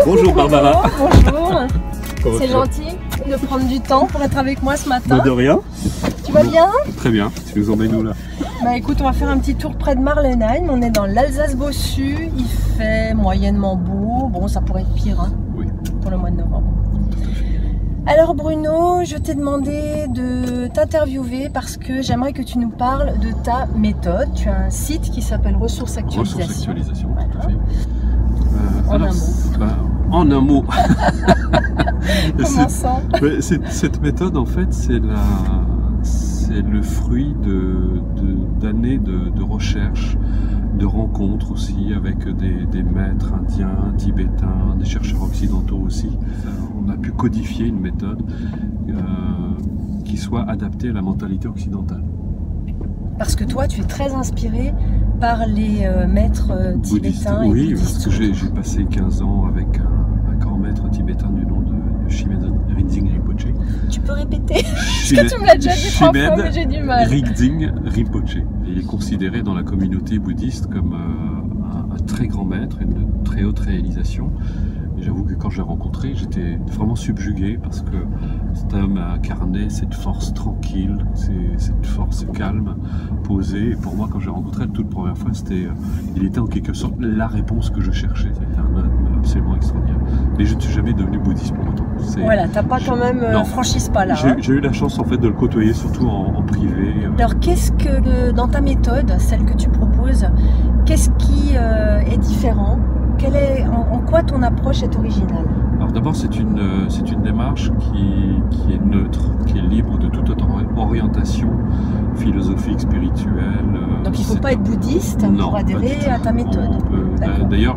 Bonjour Barbara. Bonjour. Comment C'est tu vas? gentil de prendre du temps pour être avec moi ce matin. Bah, de rien. Tu vas bien? Très bien. Tu nous emmènes où là? Bah écoute, on va faire un petit tour près de Marlenheim. On est dans l'Alsace-Bossu. Il fait moyennement beau. Bon, ça pourrait être pire hein, Oui. pour le mois de novembre. Alors Bruno, je t'ai demandé de t'interviewer parce que j'aimerais que tu nous parles de ta méthode. Tu as un site qui s'appelle Ressources Actualisation. Ressources Actualisation, Voilà. tout à fait. En un mot. En un mot. Commençons. Cette méthode, en fait, c'est le fruit d'années de recherche, de rencontres aussi avec des maîtres indiens, tibétains, des chercheurs occidentaux aussi. On a pu codifier une méthode qui soit adaptée à la mentalité occidentale. Parce que toi, tu es très inspiré par les maîtres tibétains et oui, bouddhistes. parce que j'ai passé 15 ans avec un grand maître tibétain du nom de Shimed Rinzing Rinpoche. Tu peux répéter? Parce que tu me l'as déjà dit 3 fois, mais j'ai du mal. Rinzing Rinpoche. Il est considéré dans la communauté bouddhiste comme un très grand maître et une très haute réalisation. J'avoue que quand je l'ai rencontré, j'étais vraiment subjugué parce que cet homme a incarné cette force tranquille, cette force calme, posée. Et pour moi, quand je l'ai rencontré la toute première fois, il était en quelque sorte la réponse que je cherchais. C'était un homme absolument extraordinaire. Mais je ne suis jamais devenu bouddhiste pour autant. Voilà, t'as pas quand même franchi ce pas-là. J'ai eu la chance en fait de le côtoyer, surtout en privé. Alors, qu'est-ce que dans ta méthode, celle que tu proposes, qu'est-ce qui est différent? En quoi ton approche est originale? Alors d'abord, c'est une démarche qui est neutre, qui est libre de toute autre orientation philosophique, spirituelle. Donc il ne faut pas être bouddhiste pour adhérer à ta méthode. D'ailleurs,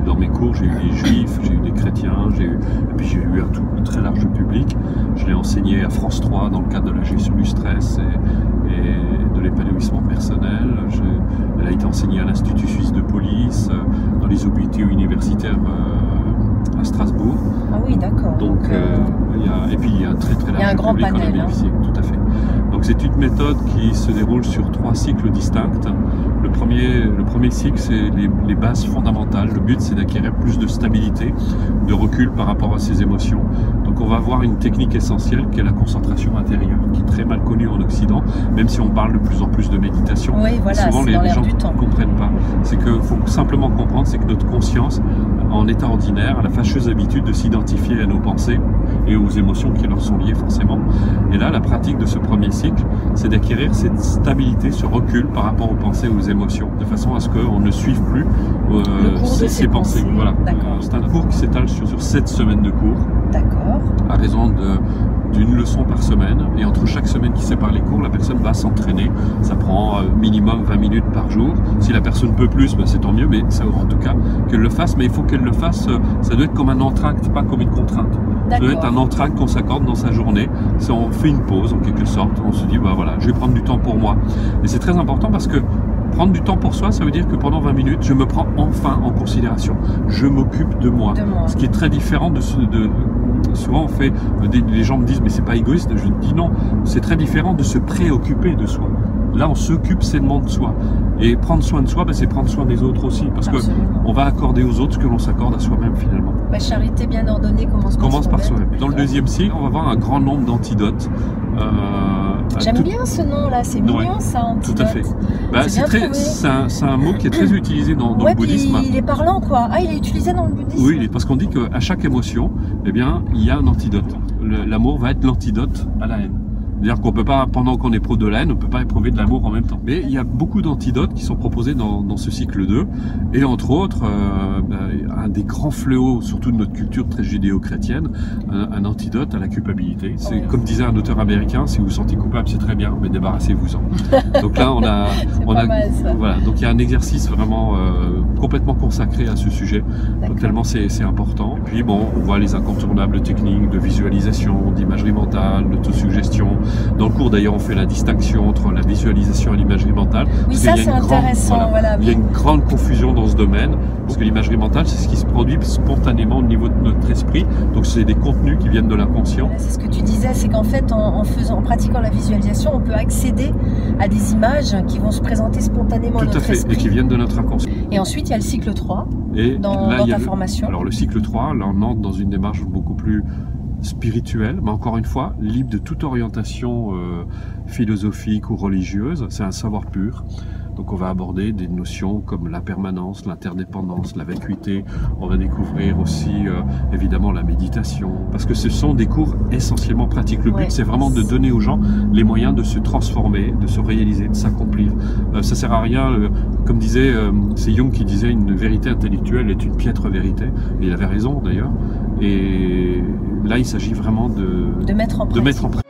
dans mes cours, j'ai eu des juifs, j'ai eu des chrétiens, et puis j'ai eu un très large public. Je l'ai enseigné à France 3 dans le cadre de la gestion du stress et de l'épanouissement personnel. Elle a été enseignée à l'Institut suisse de police, dans les hôpitaux universitaires à Strasbourg. Ah oui, d'accord. Donc, et puis il y a un très large il y a un grand public panel, en bénéficié, tout à fait. Donc c'est une méthode qui se déroule sur 3 cycles distincts. Le premier cycle, c'est les bases fondamentales. Le but, c'est d'acquérir plus de stabilité, de recul par rapport à ses émotions. Donc on va avoir une technique essentielle qui est la concentration intérieure, qui est très mal connue en Occident, même si on parle de plus en plus de méditation. Oui, voilà, souvent les gens ne comprennent pas. C'est qu'il faut simplement comprendre, c'est que notre conscience, en état ordinaire, a la fâcheuse habitude de s'identifier à nos pensées et aux émotions qui leur sont liées forcément. Et là, la pratique de ce premier cycle, c'est d'acquérir cette stabilité, ce recul par rapport aux pensées et aux émotions, de façon à ce qu'on ne suive plus ces pensées. Voilà. C'est un cours qui s'étale sur 7 semaines de cours. D'accord. À raison d'une leçon par semaine, et entre chaque semaine qui sépare les cours, la personne va s'entraîner. Ça prend minimum 20 minutes par jour. Si la personne peut plus, ben c'est tant mieux, mais ça, en tout cas qu'elle le fasse. Mais il faut qu'elle le fasse, ça doit être comme un entracte, pas comme une contrainte. Ça doit être un entracte qu'on s'accorde dans sa journée. On fait une pause en quelque sorte, on se dit bah voilà, je vais prendre du temps pour moi. Et c'est très important parce que prendre du temps pour soi, ça veut dire que pendant 20 minutes, je me prends enfin en considération. Je m'occupe de moi. Ce qui est très différent souvent on fait, les gens me disent mais c'est pas égoïste, je dis non, c'est très différent de se préoccuper de soi. Là on s'occupe sainement de soi. Et prendre soin de soi, ben, c'est prendre soin des autres aussi, parce qu'on va accorder aux autres ce que l'on s'accorde à soi-même finalement. La charité bien ordonnée commence par soi-même. Dans le deuxième cycle, on va avoir un grand nombre d'antidotes. J'aime bien ce nom-là, c'est mignon ça, antidote. Tout à fait. Bah, c'est un mot qui est très utilisé dans le bouddhisme. Il est parlant quoi. Ah, il est utilisé dans le bouddhisme. Oui, parce qu'on dit qu'à chaque émotion, eh bien, il y a un antidote. L'amour va être l'antidote à la haine. C'est-à-dire qu'on peut pas, pendant qu'on éprouve de la haine, on peut pas éprouver de l'amour en même temps. Mais il y a beaucoup d'antidotes qui sont proposés dans ce cycle 2. Et entre autres, un des grands fléaux, surtout de notre culture très judéo-chrétienne, un antidote à la culpabilité. C'est comme disait un auteur américain, si vous vous sentez coupable, c'est très bien, mais débarrassez-vous-en. Donc là, voilà. Donc il y a un exercice vraiment complètement consacré à ce sujet. Donc, tellement c'est important. Puis bon, on voit les incontournables techniques de visualisation, d'imagerie mentale, d'autosuggestion, Dans le cours d'ailleurs on fait la distinction entre la visualisation et l'imagerie mentale. Oui, ça c'est intéressant. Voilà, il y a une grande confusion dans ce domaine, parce que l'imagerie mentale c'est ce qui se produit spontanément au niveau de notre esprit, donc c'est des contenus qui viennent de l'inconscient. Voilà, c'est ce que tu disais, c'est qu'en fait en pratiquant la visualisation, on peut accéder à des images qui vont se présenter spontanément dans notre esprit. Et qui viennent de notre inconscient. Et ensuite il y a le cycle 3 dans ta formation. Alors le cycle 3, là on entre dans une démarche beaucoup plus spirituelle, mais encore une fois, libre de toute orientation philosophique ou religieuse, c'est un savoir pur. Donc on va aborder des notions comme l'impermanence, l'interdépendance, la vacuité. On va découvrir aussi évidemment la méditation, parce que ce sont des cours essentiellement pratiques. Le but c'est vraiment de donner aux gens les moyens de se transformer, de se réaliser, de s'accomplir. Ça sert à rien, comme disait, c'est Jung qui disait, une vérité intellectuelle est une piètre vérité. Et il avait raison d'ailleurs. Et là il s'agit vraiment de mettre en pratique.